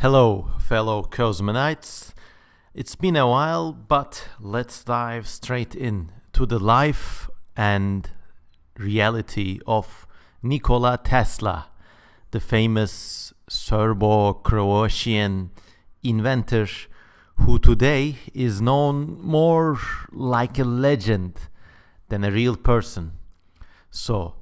Hello, fellow Kosemenites. It's been a while, but let's dive straight in to the life and reality of Nikola Tesla, the famous Serbo-Croatian inventor who today is known more like a legend than a real person. So,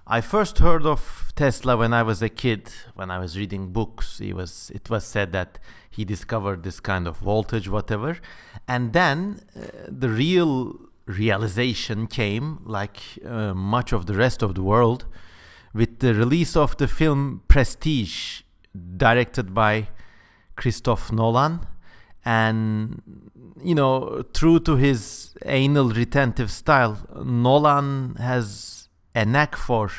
I first heard of Tesla when I was a kid, when I was reading books. It was said that he discovered this kind of voltage, whatever. And then the real realization came, like much of the rest of the world, with the release of the film Prestige, directed by Christopher Nolan. And, true to his anal retentive style, Nolan has a knack for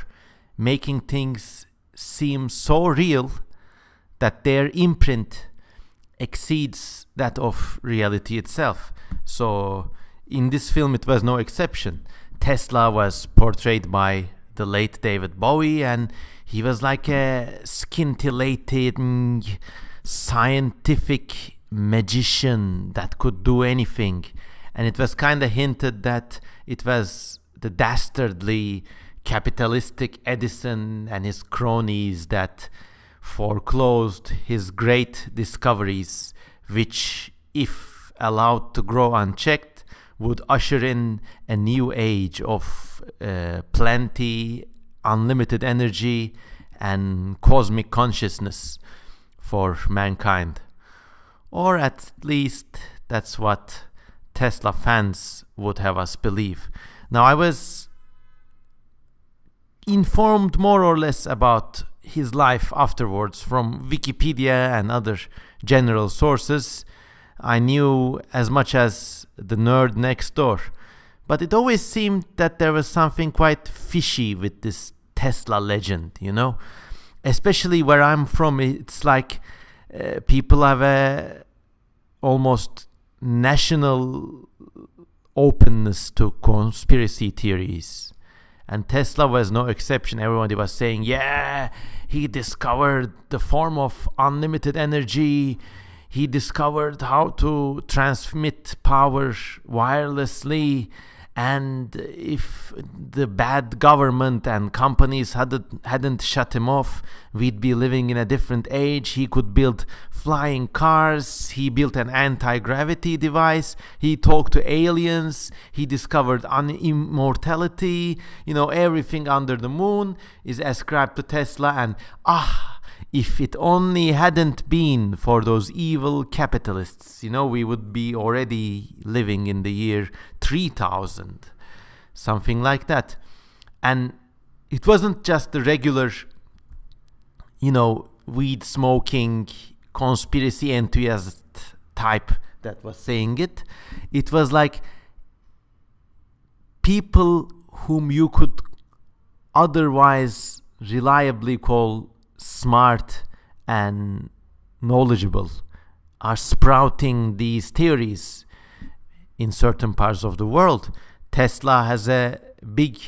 making things seem so real that their imprint exceeds that of reality itself. So in this film it was no exception. Tesla was portrayed by the late David Bowie, and he was like a scintillating scientific magician that could do anything. And it was kind of hinted that it was the dastardly capitalistic Edison and his cronies that foreclosed his great discoveries, which, if allowed to grow unchecked, would usher in a new age of plenty, unlimited energy, and cosmic consciousness for mankind. Or at least that's what Tesla fans would have us believe. Now, I was informed more or less about his life afterwards from Wikipedia and other general sources. I knew as much as the nerd next door, but it always seemed that there was something quite fishy with this Tesla legend, especially where I'm from. It's like people have a almost national openness to conspiracy theories. And Tesla was no exception. Everybody was saying, yeah, he discovered the form of unlimited energy. He discovered how to transmit power wirelessly. And if the bad government and companies hadn't shut him off, we'd be living in a different age. He could build flying cars. He built an anti-gravity device. He talked to aliens. He discovered immortality. Everything under the moon is ascribed to Tesla. And if it only hadn't been for those evil capitalists, we would be already living in the year 3000, something like that. And it wasn't just the regular, weed smoking conspiracy enthusiast type that was saying it. It was like people whom you could otherwise reliably call smart and knowledgeable are sprouting these theories in certain parts of the world. Tesla has a big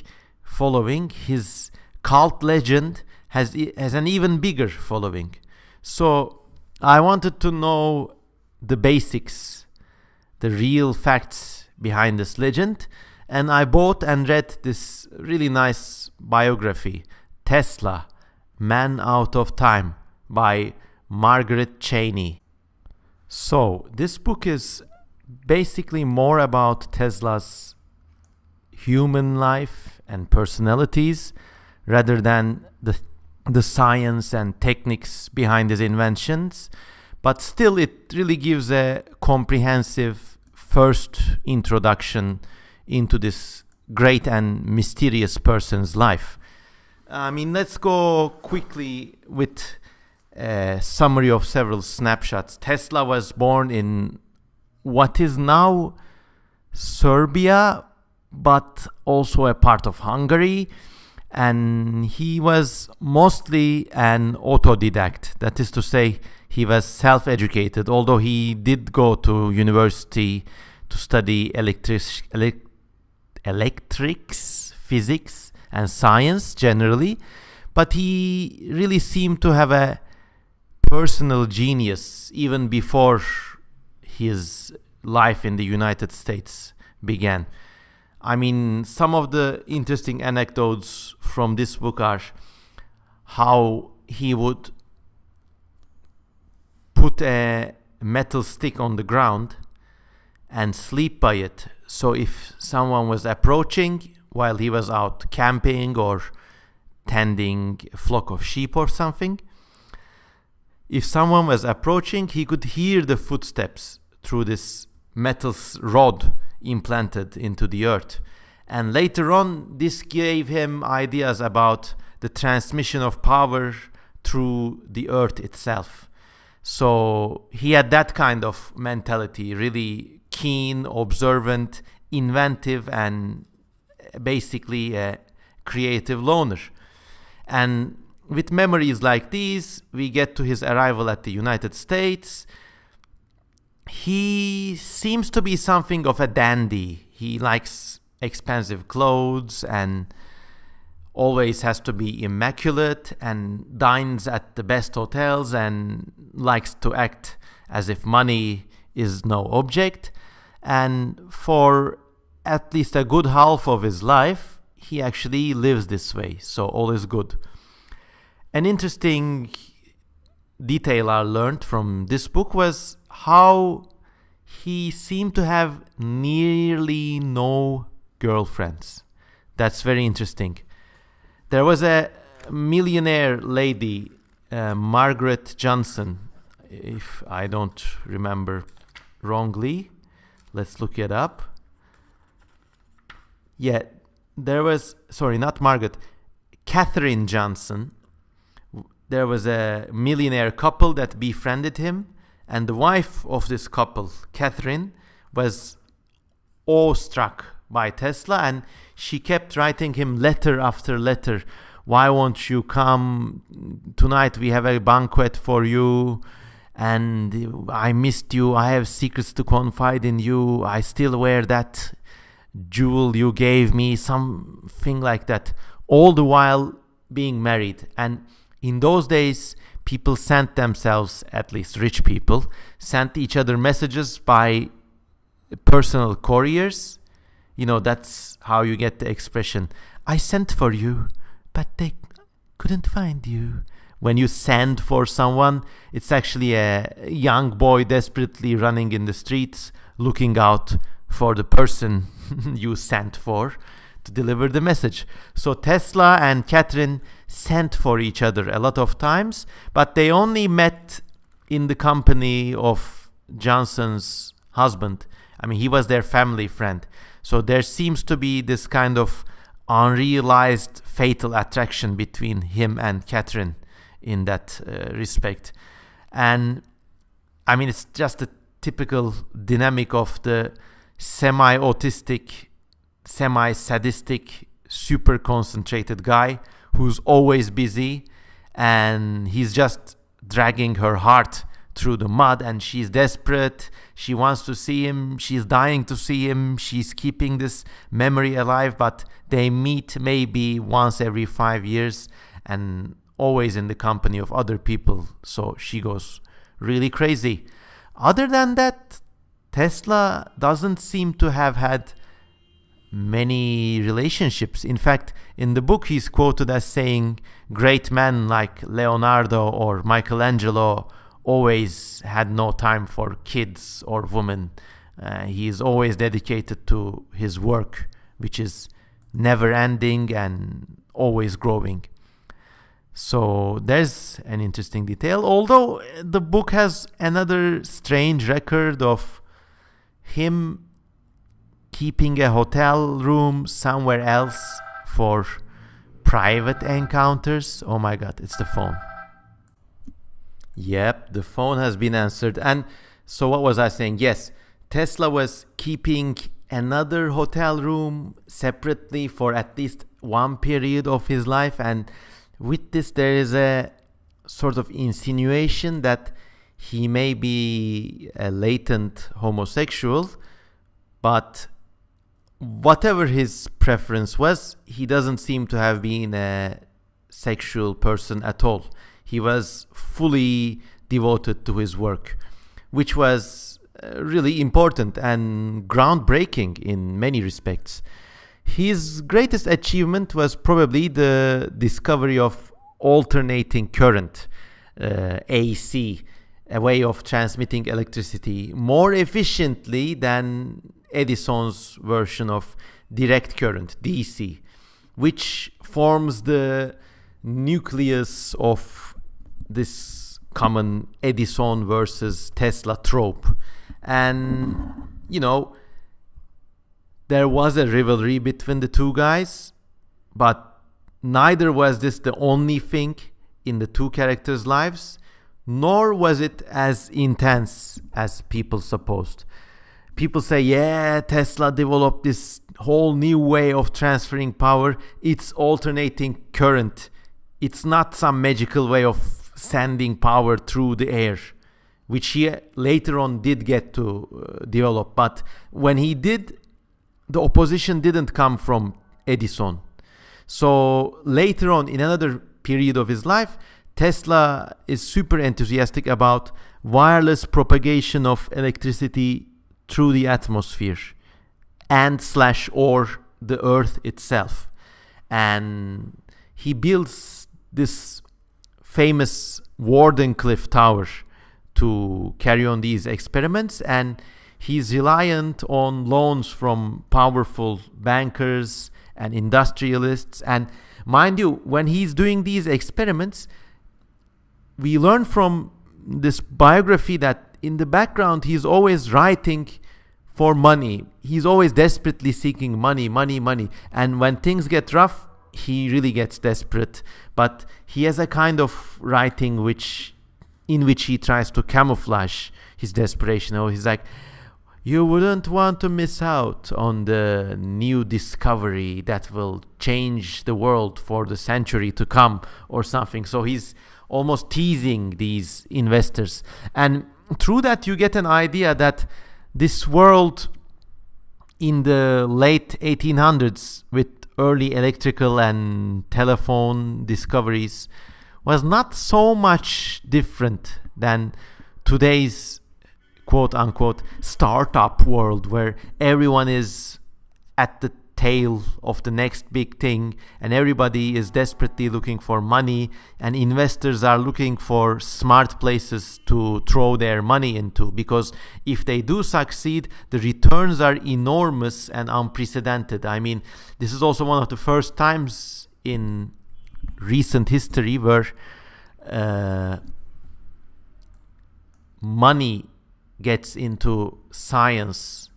following. His cult legend has an even bigger following. So I wanted to know the basics, the real facts behind this legend, and I bought and read this really nice biography, Tesla, Man Out of Time, by Margaret Cheney. So this book is basically more about Tesla's human life and personalities rather than the science and techniques behind his inventions, but still it really gives a comprehensive first introduction into this great and mysterious person's life. Let's go quickly with a summary of several snapshots. Tesla was born in what is now Serbia, but also a part of Hungary. And he was mostly an autodidact. That is to say, he was self-educated, although he did go to university to study electrics, physics, and science generally. But he really seemed to have a personal genius even before his life in the United States began. I mean, some of the interesting anecdotes from this book are how he would put a metal stick on the ground and sleep by it. So if someone was approaching while he was out camping or tending a flock of sheep or something, if someone was approaching, he could hear the footsteps through this metal rod implanted into the earth. And later on, this gave him ideas about the transmission of power through the earth itself. So he had that kind of mentality, really keen, observant, inventive, and basically a creative loner. And with memories like these, we get to his arrival at the United States. He seems to be something of a dandy. He likes expensive clothes and always has to be immaculate and dines at the best hotels and likes to act as if money is no object. And for at least a good half of his life, he actually lives this way. So all is good. An interesting detail I learned from this book was how he seemed to have nearly no girlfriends. That's very interesting. There was a millionaire lady, Margaret Johnson, if I don't remember wrongly. Let's look it up. Yeah, there was, sorry, not Margaret, Katherine Johnson. There was a millionaire couple that befriended him, and the wife of this couple, Katherine, was awestruck by Tesla, and she kept writing him letter after letter. Why won't you come tonight? We have a banquet for you, and I missed you. I have secrets to confide in you. I still wear that jewel you gave me, something like that, all the while being married. And in those days, people sent themselves, at least rich people, sent each other messages by personal couriers. You know, that's how you get the expression, I sent for you, but they couldn't find you. When you send for someone, it's actually a young boy desperately running in the streets, looking out for the person you sent for to deliver the message. So Tesla and Katherine sent for each other a lot of times, but they only met in the company of Johnson's husband. I mean, he was their family friend. So there seems to be this kind of unrealized fatal attraction between him and Katherine in that respect. And I mean, it's just a typical dynamic of the semi-autistic, semi-sadistic, super concentrated guy who's always busy, and he's just dragging her heart through the mud, and she's desperate. She wants to see him. She's dying to see him. She's keeping this memory alive, but they meet maybe once every 5 years and always in the company of other people. So she goes really crazy. Other than that, Tesla doesn't seem to have had many relationships. In fact, in the book, he's quoted as saying great men like Leonardo or Michelangelo always had no time for kids or women. He is always dedicated to his work, which is never ending and always growing. So there's an interesting detail, although the book has another strange record of him keeping a hotel room somewhere else for private encounters. Oh my god, it's the phone. Yep, the phone has been answered. And so what was I saying? Yes, Tesla was keeping another hotel room separately for at least one period of his life, and with this there is a sort of insinuation that he may be a latent homosexual, but whatever his preference was, he doesn't seem to have been a sexual person at all. He was fully devoted to his work, which was really important and groundbreaking in many respects. His greatest achievement was probably the discovery of alternating current, AC, a way of transmitting electricity more efficiently than Edison's version of direct current, DC, which forms the nucleus of this common Edison versus Tesla trope. And, there was a rivalry between the two guys, but neither was this the only thing in the two characters' lives, nor was it as intense as people supposed. People say, yeah, Tesla developed this whole new way of transferring power. It's alternating current. It's not some magical way of sending power through the air, which he later on did get to develop. But when he did, the opposition didn't come from Edison. So later on, in another period of his life, Tesla is super enthusiastic about wireless propagation of electricity through the atmosphere and / or the earth itself. And he builds this famous Wardenclyffe Tower to carry on these experiments, and he's reliant on loans from powerful bankers and industrialists. And mind you, when he's doing these experiments, we learn from this biography that in the background he's always writing for money. He's always desperately seeking money. And when things get rough, he really gets desperate. But he has a kind of writing in which he tries to camouflage his desperation. He's like, you wouldn't want to miss out on the new discovery that will change the world for the century to come, or something. So he's almost teasing these investors. And through that, you get an idea that this world in the late 1800s, with early electrical and telephone discoveries, was not so much different than today's quote-unquote startup world, where everyone is at the tail of the next big thing and everybody is desperately looking for money, and investors are looking for smart places to throw their money into, because if they do succeed, the returns are enormous and unprecedented. I mean, this is also one of the first times in recent history where money gets into science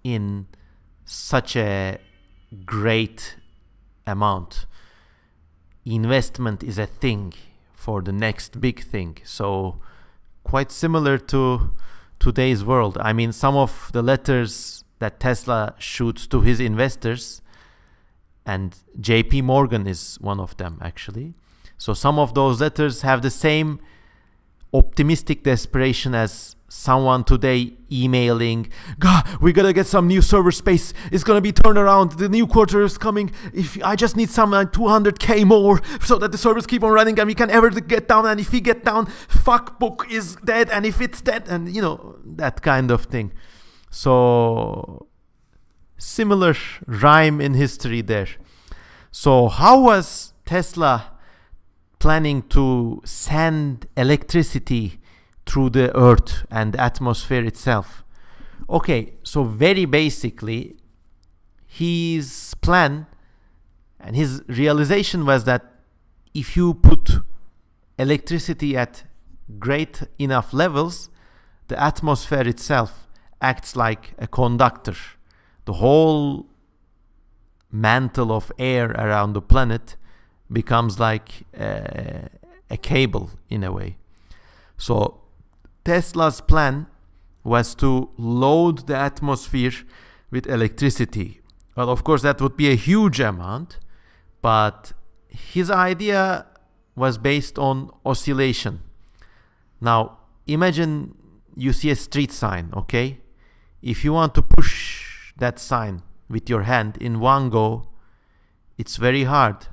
in such a great amount. Investment is a thing for the next big thing. So quite similar to today's world. I mean, some of the letters that Tesla shoots to his investors, and JP Morgan is one of them actually. So some of those letters have the same optimistic desperation as someone today emailing, God, we gotta get some new server space. It's gonna be turned around. The new quarter is coming. If I just need some 200k more so that the servers keep on running and we can ever get down. And if we get down, fuck book is dead. And if it's dead, and that kind of thing. So similar rhyme in history there. So how was Tesla planning to send electricity through the earth and the atmosphere itself? Okay, so very basically, his plan and his realization was that if you put electricity at great enough levels, the atmosphere itself acts like a conductor. The whole mantle of air around the planet becomes like a cable in a way. So Tesla's plan was to load the atmosphere with electricity. Well, of course, that would be a huge amount, but his idea was based on oscillation. Now, imagine you see a street sign, okay? If you want to push that sign with your hand in one go, it's very hard.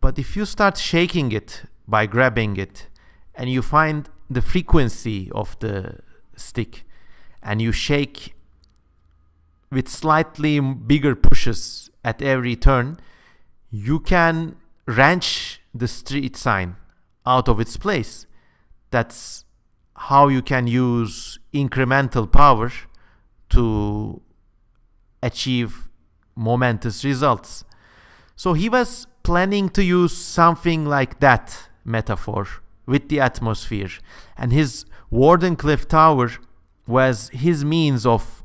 But if you start shaking it by grabbing it, and you find the frequency of the stick and you shake with slightly bigger pushes at every turn, you can wrench the street sign out of its place. That's how you can use incremental power to achieve momentous results. So he was planning to use something like that metaphor with the atmosphere, and his Wardenclyffe Tower was his means of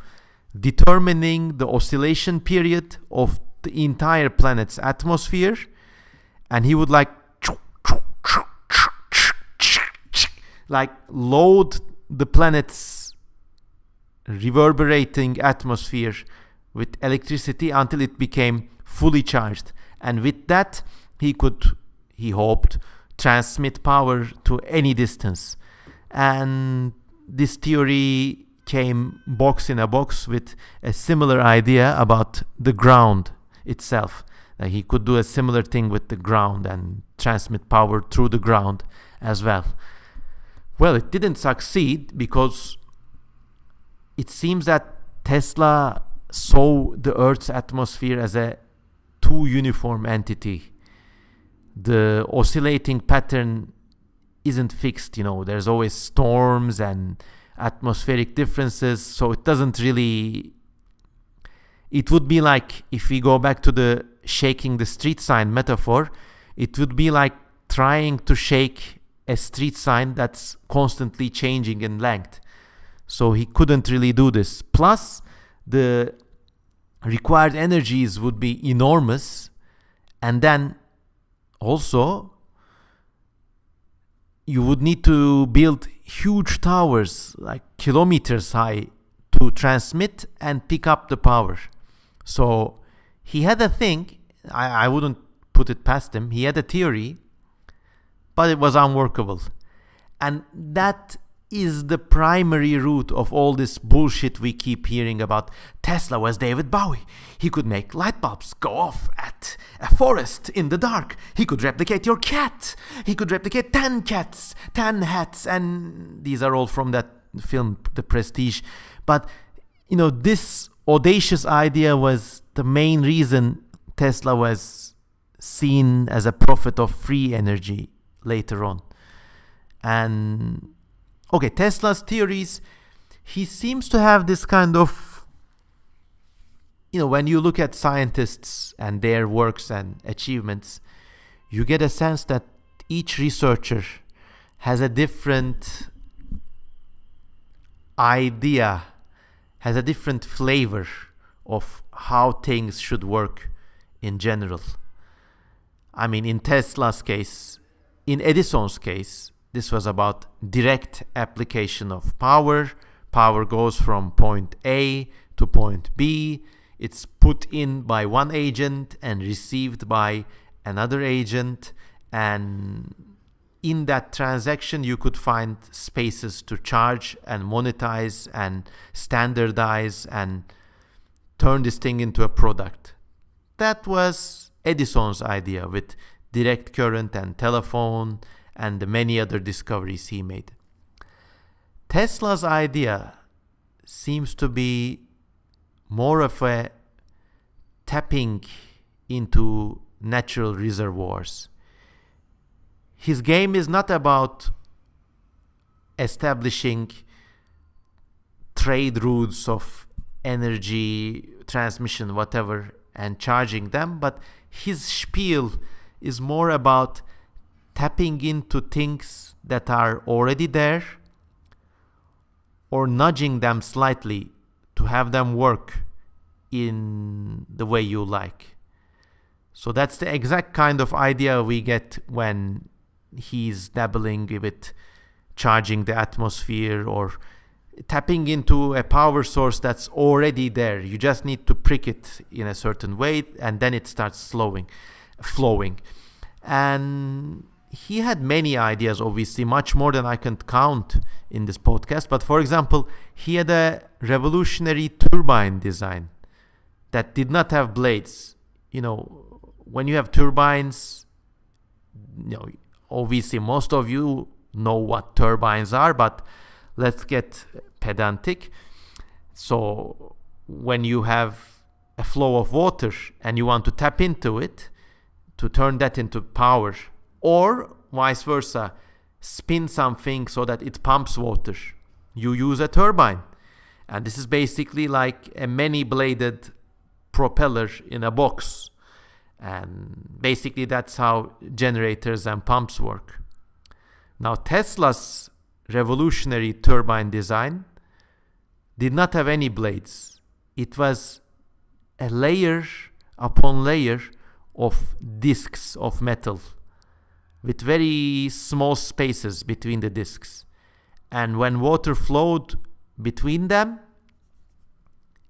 determining the oscillation period of the entire planet's atmosphere, and he would like load the planet's reverberating atmosphere with electricity until it became fully charged, and with that he could, he hoped, transmit power to any distance. And this theory came box in a box with a similar idea about the ground itself. He could do a similar thing with the ground and transmit power through the ground as well. Well, it didn't succeed because it seems that Tesla saw the Earth's atmosphere as a too uniform entity. The oscillating pattern isn't fixed, there's always storms and atmospheric differences, so it doesn't really... It would be like, if we go back to the shaking the street sign metaphor, it would be like trying to shake a street sign that's constantly changing in length. So he couldn't really do this. Plus, the required energies would be enormous, and then also you would need to build huge towers, like kilometers high, to transmit and pick up the power. So he had a thing, I wouldn't put it past him, he had a theory, but it was unworkable. And that is the primary root of all this bullshit we keep hearing about. Tesla was David Bowie. He could make light bulbs go off at a forest in the dark. He could replicate your cat. He could replicate 10 cats, 10 hats, and these are all from that film, The Prestige. But, this audacious idea was the main reason Tesla was seen as a prophet of free energy later on. And okay, Tesla's theories, he seems to have this kind of, when you look at scientists and their works and achievements, you get a sense that each researcher has a different idea, has a different flavor of how things should work in general. I mean, in Tesla's case, in Edison's case, this was about direct application of power. Power goes from point A to point B. It's put in by one agent and received by another agent. And in that transaction, you could find spaces to charge and monetize and standardize and turn this thing into a product. That was Edison's idea with direct current and telephone and the many other discoveries he made. Tesla's idea seems to be more of a tapping into natural reservoirs. His game is not about establishing trade routes of energy transmission, whatever, and charging them, but his spiel is more about tapping into things that are already there or nudging them slightly to have them work in the way you like. So that's the exact kind of idea we get when he's dabbling with charging the atmosphere or tapping into a power source that's already there. You just need to prick it in a certain way and then it starts flowing. And he had many ideas, obviously, much more than I can count in this podcast. But for example, he had a revolutionary turbine design that did not have blades. When you have turbines, obviously most of you know what turbines are, but let's get pedantic. So when you have a flow of water and you want to tap into it to turn that into power, or vice versa, spin something so that it pumps water, you use a turbine. And this is basically like a many-bladed propeller in a box. And basically that's how generators and pumps work. Now, Tesla's revolutionary turbine design did not have any blades. It was a layer upon layer of discs of metal with very small spaces between the discs. And when water flowed between them,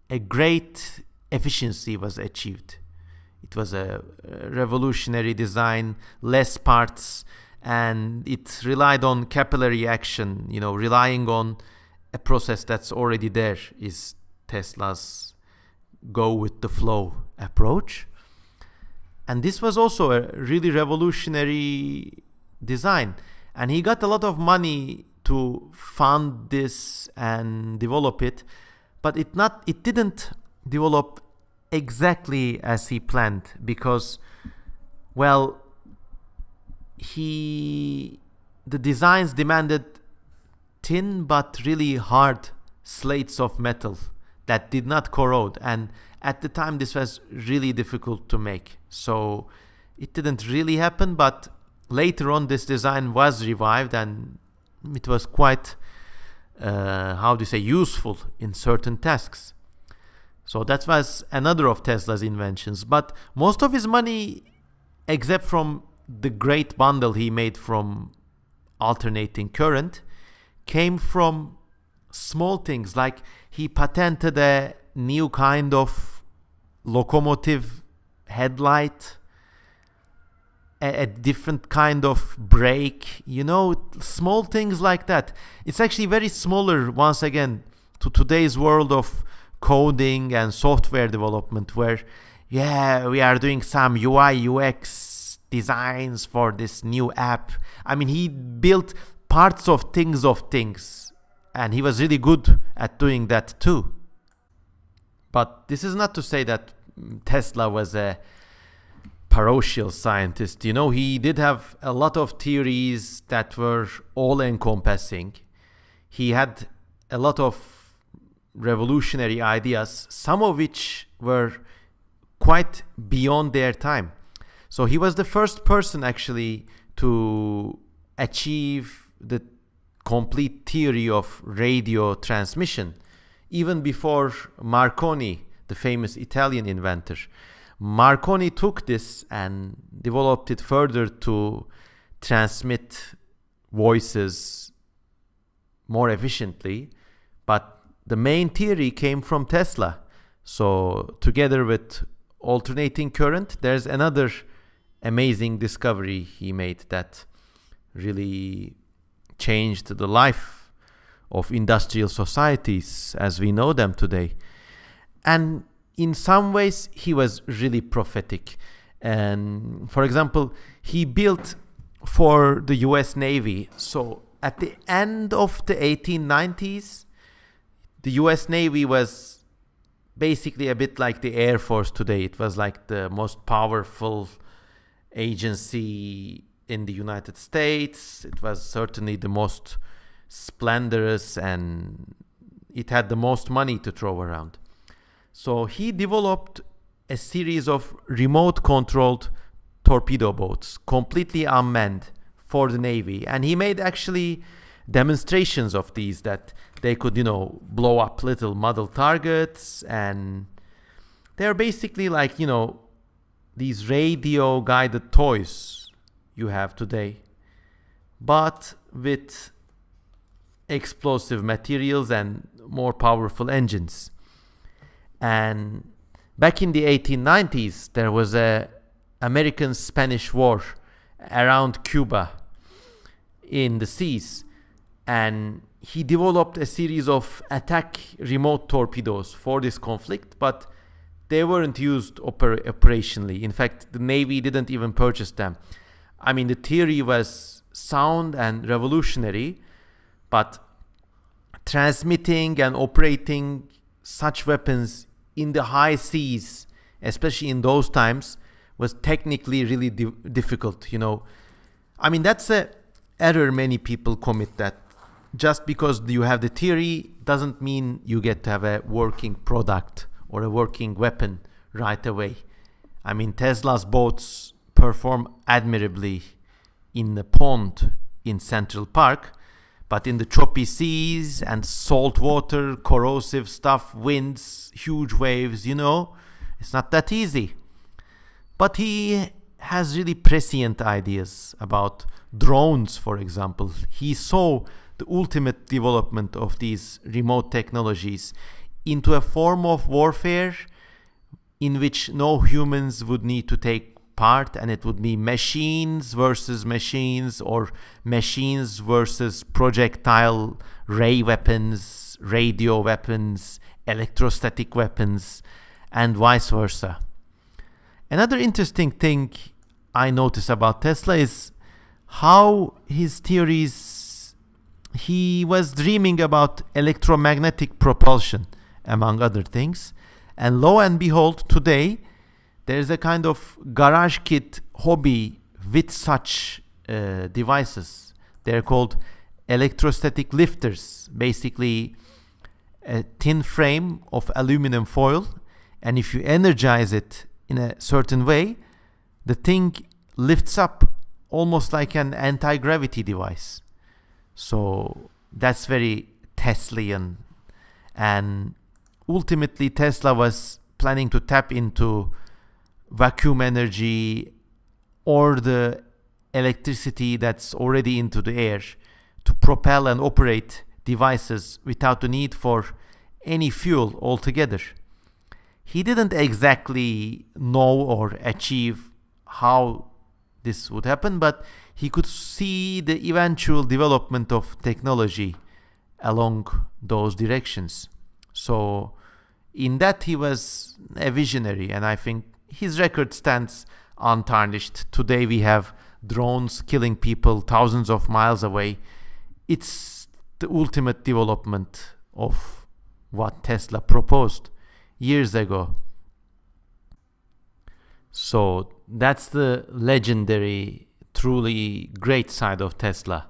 a great efficiency was achieved. It was a revolutionary design, less parts, and it relied on capillary action. Relying on a process that's already there is Tesla's go with the flow approach. And this was also a really revolutionary design. And he got a lot of money to fund this and develop it, but it didn't develop exactly as he planned, because, well, the designs demanded thin but really hard slates of metal that did not corrode, and at the time this was really difficult to make, so it didn't really happen. But later on this design was revived, and it was quite useful in certain tasks. So that was another of Tesla's inventions. But most of his money, except from the great bundle he made from alternating current, came from small things. Like he patented a new kind of locomotive headlight, a different kind of brake, small things like that. It's actually very similar, once again, to today's world of coding and software development, where, we are doing some UI, UX designs for this new app. I mean, he built parts of things, and he was really good at doing that too. But this is not to say that Tesla was a parochial scientist. He did have a lot of theories that were all-encompassing. He had a lot of revolutionary ideas, some of which were quite beyond their time. So he was the first person actually to achieve the complete theory of radio transmission, even before Marconi, the famous Italian inventor. Marconi took this and developed it further to transmit voices more efficiently, but the main theory came from Tesla. So together with alternating current, there's another amazing discovery he made that really changed the life of industrial societies as we know them today. And in some ways, he was really prophetic. And for example, he built for the US Navy. So at the end of the 1890s, the US Navy was basically a bit like the Air Force today. It was like the most powerful agency in the United States. It was certainly the most splendorous, and it had the most money to throw around. So he developed a series of remote-controlled torpedo boats, completely unmanned, for the Navy. And he made actually demonstrations of these, that they could, blow up little model targets. And they're basically like, these radio-guided toys you have today, but with explosive materials and more powerful engines. And back in the 1890s, there was a American-Spanish war around Cuba in the seas, and he developed a series of attack remote torpedoes for this conflict, but they weren't used operationally. In fact, the Navy didn't even purchase them. I mean, the theory was sound and revolutionary, but transmitting and operating such weapons in the high seas, especially in those times, was technically really difficult. I mean, that's a error many people commit, that just because you have the theory doesn't mean you get to have a working product or a working weapon right away. I mean, Tesla's boats perform admirably in the pond in Central Park, but in the choppy seas and salt water, corrosive stuff, winds, huge waves, it's not that easy. But he has really prescient ideas about drones, for example. He saw the ultimate development of these remote technologies into a form of warfare in which no humans would need to take part, and it would be machines versus machines, or machines versus projectile ray weapons, radio weapons, electrostatic weapons, and vice versa. Another interesting thing I notice about Tesla is how his theories, he was dreaming about electromagnetic propulsion, among other things. And lo and behold, today, there's a kind of garage kit hobby with such devices. They're called electrostatic lifters, basically a thin frame of aluminum foil. And if you energize it in a certain way, the thing lifts up almost like an anti-gravity device. So that's very Teslian. And ultimately, Tesla was planning to tap into vacuum energy or the electricity that's already into the air to propel and operate devices without the need for any fuel altogether. He didn't exactly know or achieve how this would happen, but he could see the eventual development of technology along those directions. So in that, he was a visionary, and I think his record stands untarnished. Today we have drones killing people thousands of miles away. It's the ultimate development of what Tesla proposed years ago. So that's the legendary, truly great side of Tesla.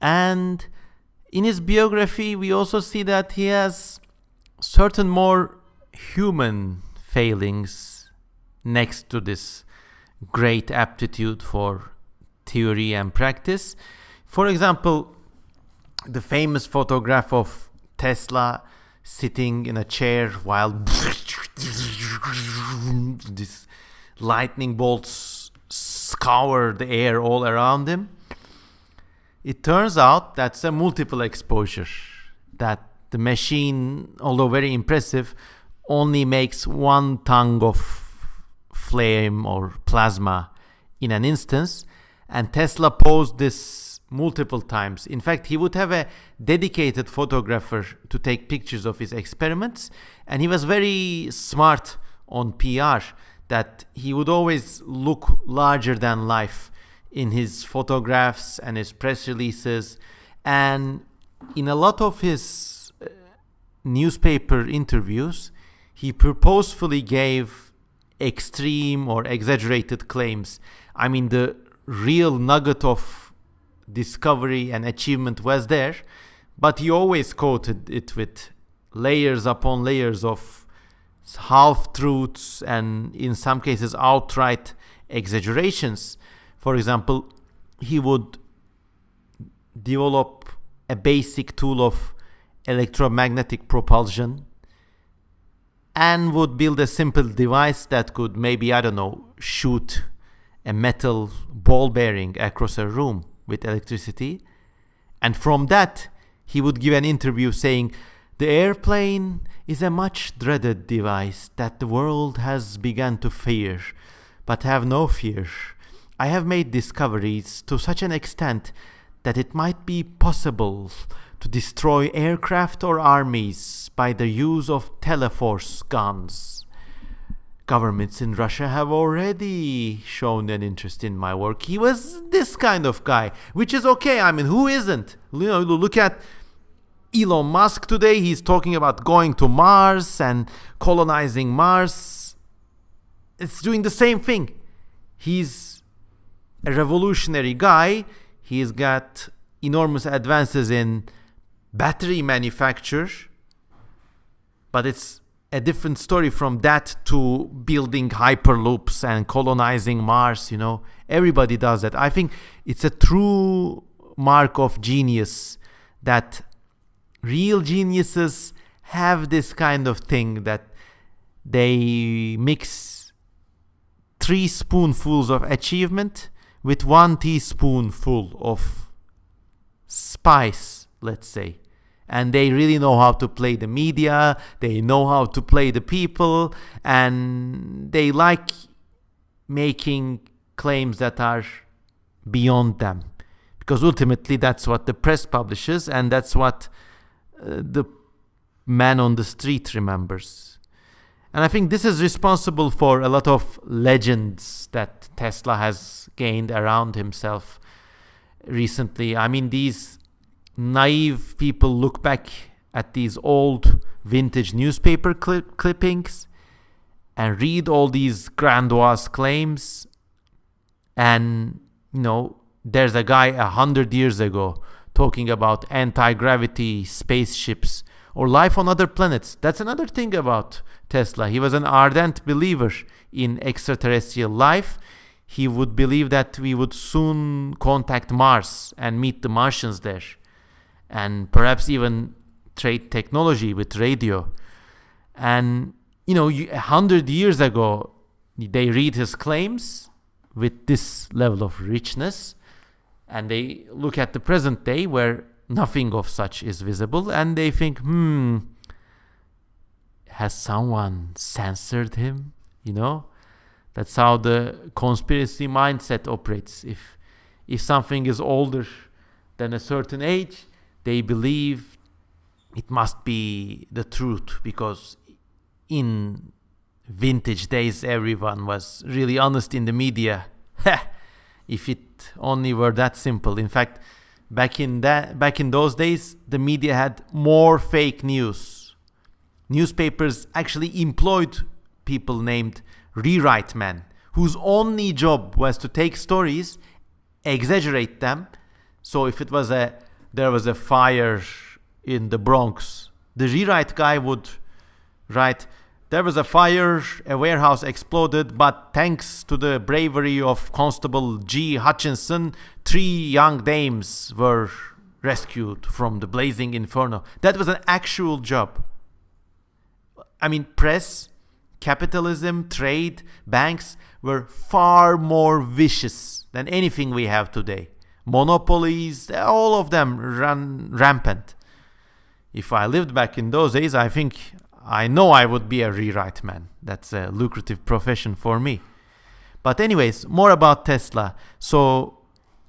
And in his biography, we also see that he has certain more human failings next to this great aptitude for theory and practice. For example, the famous photograph of Tesla sitting in a chair while these lightning bolts scour the air all around him. It turns out that's a multiple exposure, that the machine, although very impressive, only makes one tongue of flame or plasma in an instance, and Tesla posed this multiple times. In fact, he would have a dedicated photographer to take pictures of his experiments, and he was very smart on PR, that he would always look larger than life in his photographs and his press releases. And in a lot of his newspaper interviews, he purposefully gave extreme or exaggerated claims. I mean, the real nugget of discovery and achievement was there, but he always coated it with layers upon layers of half-truths and in some cases outright exaggerations. For example, he would develop a basic tool of electromagnetic propulsion and would build a simple device that could maybe, shoot a metal ball bearing across a room with electricity. And from that, he would give an interview saying, "The airplane is a much dreaded device that the world has begun to fear. But have no fear. I have made discoveries to such an extent that it might be possible to destroy aircraft or armies by the use of teleforce guns. governments in Russia have already shown an interest in my work. He was this kind of guy, which is okay. I mean, who isn't? Look at Elon Musk today. He's talking about going to Mars and colonizing Mars. It's doing the same thing. He's a revolutionary guy. He's got enormous advances in battery manufacture, but it's a different story from that to building hyperloops and colonizing Mars. Everybody does that. I think it's a true mark of genius that real geniuses have this kind of thing, that they mix 3 spoonfuls of achievement with 1 teaspoonful of spice, let's say. And they really know how to play the media, they know how to play the people, and they like making claims that are beyond them. Because ultimately that's what the press publishes, and that's what the man on the street remembers. And I think this is responsible for a lot of legends that Tesla has gained around himself recently. I mean, these naive people look back at these old vintage newspaper clippings and read all these grandiose claims, and there's a guy 100 years ago talking about anti-gravity spaceships or life on other planets. That's another thing about Tesla. He was an ardent believer in extraterrestrial life. He would believe that we would soon contact Mars and meet the Martians there, and perhaps even trade technology with radio. And 100 years ago, they read his claims with this level of richness, and they look at the present day where nothing of such is visible, and they think, has someone censored him? That's how the conspiracy mindset operates. If something is older than a certain age, they believe it must be the truth, because in vintage days everyone was really honest in the media. If it only were that simple. In fact, back in those days, the media had more fake news. Newspapers actually employed people named rewrite men, whose only job was to take stories, exaggerate them. So if there was a fire in the Bronx, the rewrite guy would write, there was a fire, a warehouse exploded, but thanks to the bravery of Constable G. Hutchinson, 3 young dames were rescued from the blazing inferno. That was an actual job. I mean, press, capitalism, trade, banks were far more vicious than anything we have today. Monopolies, all of them run rampant. If I lived back in those days, I know I would be a rewrite man. That's a lucrative profession for me. But anyways, more about Tesla. So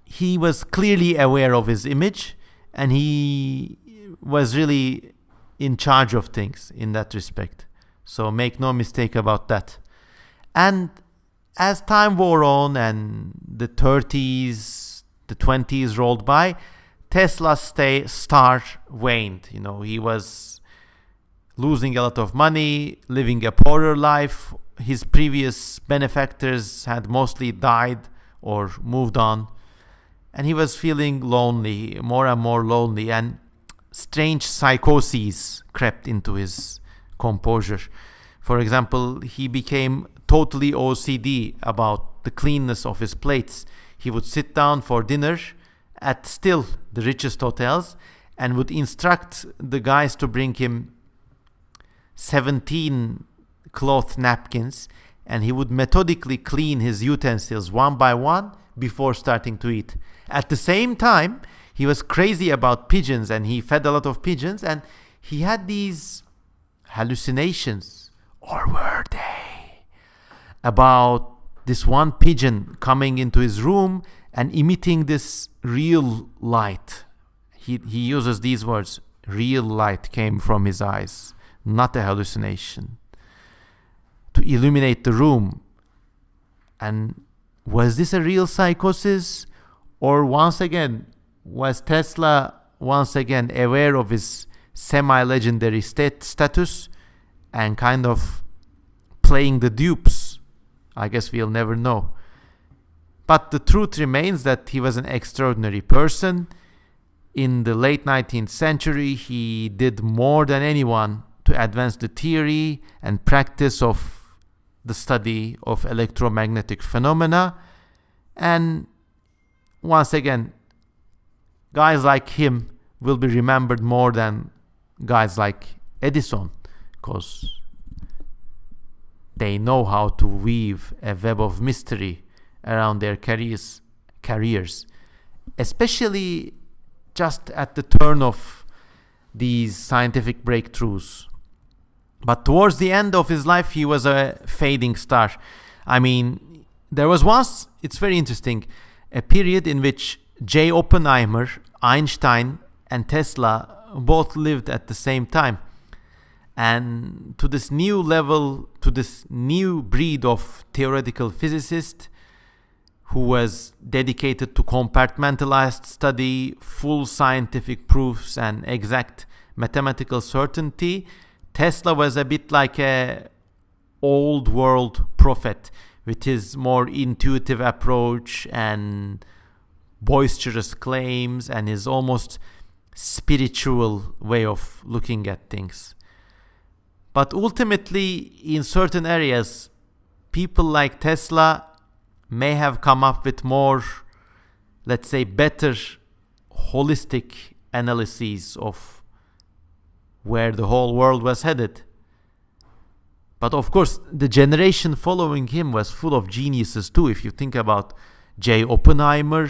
he was clearly aware of his image, and he was really in charge of things in that respect. So make no mistake about that. And as time wore on and the 30s, the 20s rolled by, Tesla's star waned. He was losing a lot of money, living a poorer life. His previous benefactors had mostly died or moved on. And he was feeling lonely, more and more lonely, and strange psychoses crept into his composure. For example, he became totally OCD about the cleanness of his plates. He would sit down for dinner at still the richest hotels and would instruct the guys to bring him 17 cloth napkins, and he would methodically clean his utensils one by one before starting to eat. At the same time, he was crazy about pigeons, and he fed a lot of pigeons, and he had these hallucinations, or were they, about this one pigeon coming into his room and emitting this real light. He uses these words, real light came from his eyes, not a hallucination. to illuminate the room. And was this a real psychosis? Or once again, was Tesla once again aware of his semi-legendary status and kind of playing the dupes? I guess we'll never know. But the truth remains that he was an extraordinary person. In the late 19th century, he did more than anyone to advance the theory and practice of the study of electromagnetic phenomena. And once again, guys like him will be remembered more than guys like Edison, because they know how to weave a web of mystery around their careers, especially just at the turn of these scientific breakthroughs. But towards the end of his life, he was a fading star. I mean, there was once, it's very interesting, a period in which J. Oppenheimer, Einstein, and Tesla both lived at the same time. And to this new level, to this new breed of theoretical physicist who was dedicated to compartmentalized study, full scientific proofs, and exact mathematical certainty, Tesla was a bit like a old world prophet with his more intuitive approach and boisterous claims and his almost spiritual way of looking at things. But ultimately, in certain areas, people like Tesla may have come up with more, let's say, better holistic analyses of where the whole world was headed. But of course, the generation following him was full of geniuses too. If you think about J. Oppenheimer,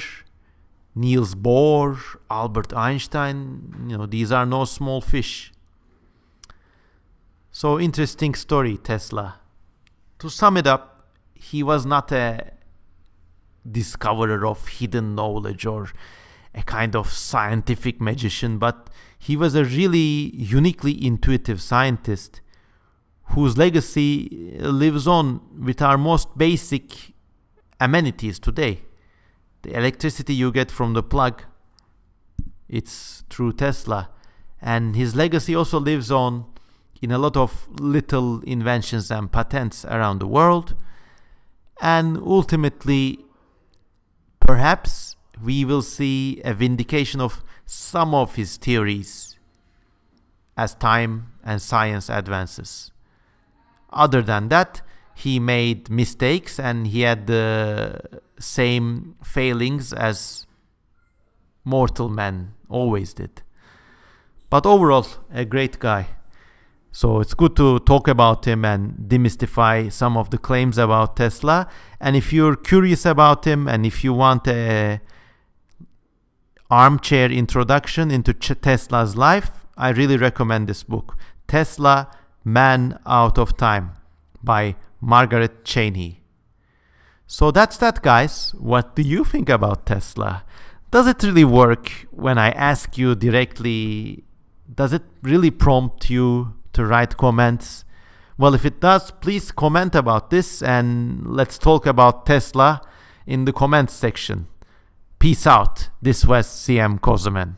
Niels Bohr, Albert Einstein, these are no small fish. So interesting story, Tesla. To sum it up, he was not a discoverer of hidden knowledge or a kind of scientific magician, but he was a really uniquely intuitive scientist whose legacy lives on with our most basic amenities today. The electricity you get from the plug, it's through Tesla. And his legacy also lives on in a lot of little inventions and patents around the world. And ultimately, perhaps we will see a vindication of some of his theories as time and science advances. Other than that, he made mistakes and he had the same failings as mortal men always did. But overall, a great guy. So it's good to talk about him and demystify some of the claims about Tesla. And if you're curious about him and if you want a armchair introduction into Tesla's life, I really recommend this book, Tesla, Man Out of Time by Margaret Cheney. So that's that, guys. What do you think about Tesla? Does it really work when I ask you directly? Does it really prompt you to write comments? Well, if it does, please comment about this and let's talk about Tesla in the comments section. Peace out. This was CM Kosemen.